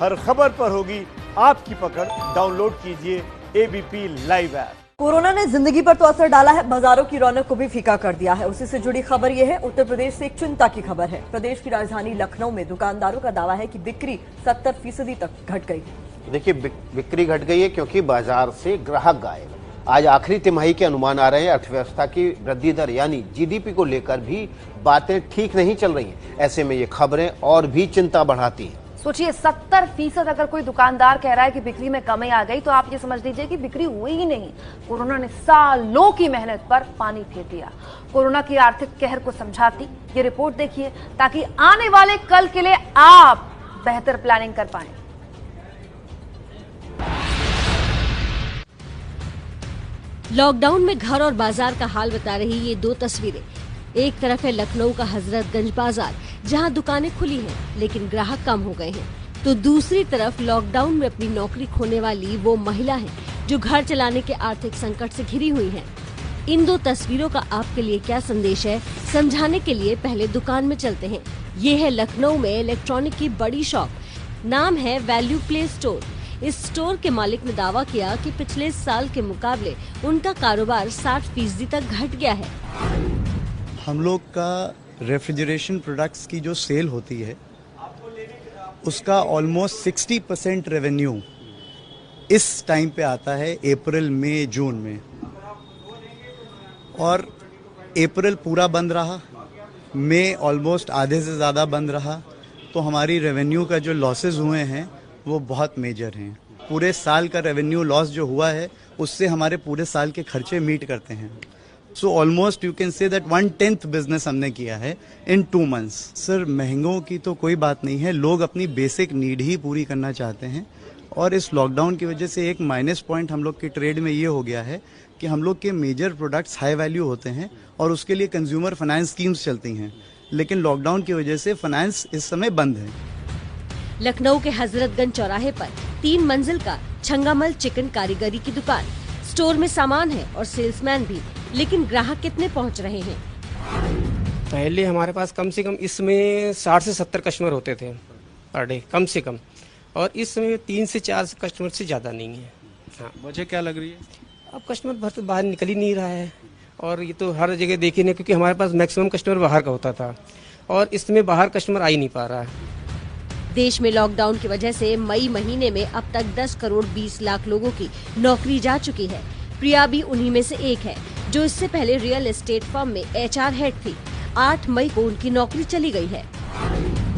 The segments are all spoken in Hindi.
हर खबर पर होगी आपकी पकड़। डाउनलोड कीजिए एबीपी लाइव ऐप। कोरोना ने जिंदगी पर तो असर डाला है, बाजारों की रौनक को भी फीका कर दिया है। उसी से जुड़ी खबर यह है, उत्तर प्रदेश से एक चिंता की खबर है। प्रदेश की राजधानी लखनऊ में दुकानदारों का दावा है कि बिक्री 70% तक घट गई। देखिए, बिक्री घट गई है क्योंकि बाजार से ग्राहक गायब। आज आखिरी तिमाही के अनुमान आ रहे हैं। अर्थव्यवस्था की वृद्धि दर यानी जीडीपी को लेकर भी बातें ठीक नहीं चल रही हैं। ऐसे में ये खबरें और भी चिंता बढ़ाती हैं। सोचिए, 70% अगर कोई दुकानदार कह रहा है कि बिक्री में कमी आ गई, तो आप ये समझ लीजिए कि बिक्री हुई ही नहीं। कोरोना ने सालों की मेहनत पर पानी फेर दिया। कोरोना की आर्थिक कहर को समझाती ये रिपोर्ट देखिए, ताकि आने वाले कल के लिए आप बेहतर प्लानिंग कर पाएं। लॉकडाउन में घर और बाजार का हाल बता रही ये दो तस्वीरें। एक तरफ है लखनऊ का हजरतगंज बाजार, जहां दुकानें खुली हैं लेकिन ग्राहक कम हो गए हैं, तो दूसरी तरफ लॉकडाउन में अपनी नौकरी खोने वाली वो महिला है जो घर चलाने के आर्थिक संकट से घिरी हुई हैं। इन दो तस्वीरों का आपके लिए क्या संदेश है, समझाने के लिए पहले दुकान में चलते हैं। ये है लखनऊ में इलेक्ट्रॉनिक की बड़ी शॉप, नाम है वैल्यू प्ले स्टोर। इस स्टोर के मालिक ने दावा किया कि पिछले साल के मुकाबले उनका कारोबार 60% तक घट गया है। हम लोग का रेफ्रिजरेशन प्रोडक्ट्स की जो सेल होती है उसका ऑलमोस्ट 60% रेवेन्यू इस टाइम पे आता है, अप्रैल मई जून में। और अप्रैल पूरा बंद रहा, मई ऑलमोस्ट आधे से ज़्यादा बंद रहा, तो हमारी रेवेन्यू का जो लॉसेस हुए हैं वो बहुत मेजर हैं। पूरे साल का रेवेन्यू लॉस जो हुआ है उससे हमारे पूरे साल के खर्चे मीट करते हैं। So almost you can say that 1/10 business हमने किया है इन 2 मंथ्स। सर, महंगों की तो कोई बात नहीं है, लोग अपनी बेसिक नीड ही पूरी करना चाहते हैं। और इस लॉकडाउन की वजह से एक माइनस पॉइंट हम लोग के ट्रेड में ये हो गया है कि हम लोग के मेजर प्रोडक्ट्स हाई वैल्यू होते हैं और उसके लिए कंज्यूमर फाइनेंस स्कीम्स चलती हैं, लेकिन लॉकडाउन की वजह से फाइनेंस इस समय बंद है। लखनऊ के हजरतगंज चौराहे पर 3 मंजिल का छंगामल चिकन कारीगरी की दुकान। स्टोर में सामान है और सेल्समैन भी, लेकिन ग्राहक कितने पहुंच रहे हैं? पहले हमारे पास कम से कम इसमें 60 से 70 कस्टमर होते थे पर डे, कम से कम। और इस समय 3 से 4 कस्टमर से ज़्यादा नहीं है। हाँ, वजह क्या लग रही है? अब कस्टमर भर तो बाहर निकल ही नहीं रहा है, और ये तो हर जगह देखिए ना, क्योंकि हमारे पास मैक्सिमम कस्टमर बाहर का होता था और इस समय बाहर कस्टमर आ ही नहीं पा रहा है। देश में लॉकडाउन की वजह से मई महीने में अब तक 10 करोड़ 20 लाख लोगों की नौकरी जा चुकी है। प्रिया भी उन्हीं में से एक है, जो इससे पहले रियल एस्टेट फर्म में HR हेड थी। 8 मई को उनकी नौकरी चली गई है।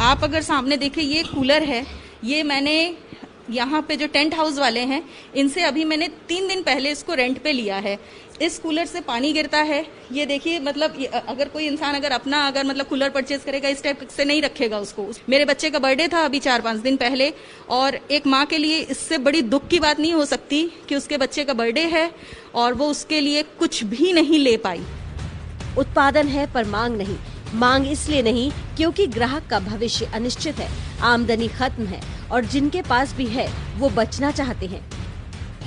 आप अगर सामने देखें, ये कूलर है, ये मैंने यहाँ पे जो टेंट हाउस वाले हैं इनसे अभी मैंने 3 दिन पहले इसको रेंट पे लिया है। इस कूलर से पानी गिरता है, ये देखिए। मतलब अगर कोई इंसान अगर मतलब कूलर परचेज करेगा, इस टाइप से नहीं रखेगा उसको। मेरे बच्चे का बर्थडे था अभी 4-5 दिन पहले, और एक माँ के लिए इससे बड़ी दुख की बात नहीं हो सकती कि उसके बच्चे का बर्थडे है और वो उसके लिए कुछ भी नहीं ले पाई। उत्पादन है पर मांग नहीं। मांग इसलिए नहीं क्योंकि ग्राहक का भविष्य अनिश्चित है, आमदनी खत्म है, और जिनके पास भी है वो बचना चाहते हैं।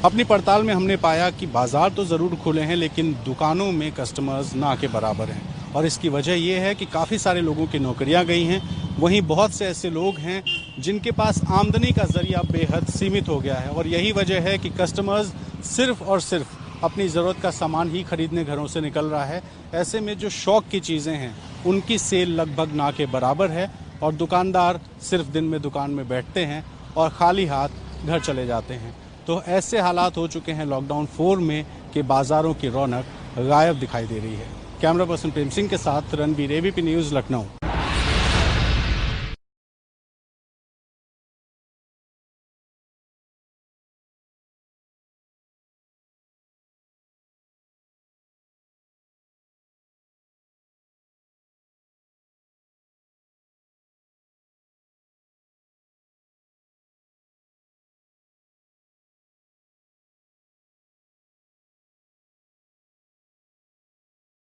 अपनी पड़ताल में हमने पाया कि बाजार तो ज़रूर खुले हैं, लेकिन दुकानों में कस्टमर्स ना के बराबर हैं। और इसकी वजह ये है कि काफ़ी सारे लोगों की नौकरियां गई हैं। वहीं बहुत से ऐसे लोग हैं जिनके पास आमदनी का जरिया बेहद सीमित हो गया है, और यही वजह है कि कस्टमर्स सिर्फ और सिर्फ अपनी ज़रूरत का सामान ही खरीदने घरों से निकल रहा है। ऐसे में जो शौक की चीज़ें हैं उनकी सेल लगभग ना के बराबर है, और दुकानदार सिर्फ दिन में दुकान में बैठते हैं और खाली हाथ घर चले जाते हैं। तो ऐसे हालात हो चुके हैं लॉकडाउन 4 में कि बाज़ारों की रौनक गायब दिखाई दे रही है। कैमरा पर्सन प्रेम सिंह के साथ रणबीर, ABP न्यूज़, लखनऊ।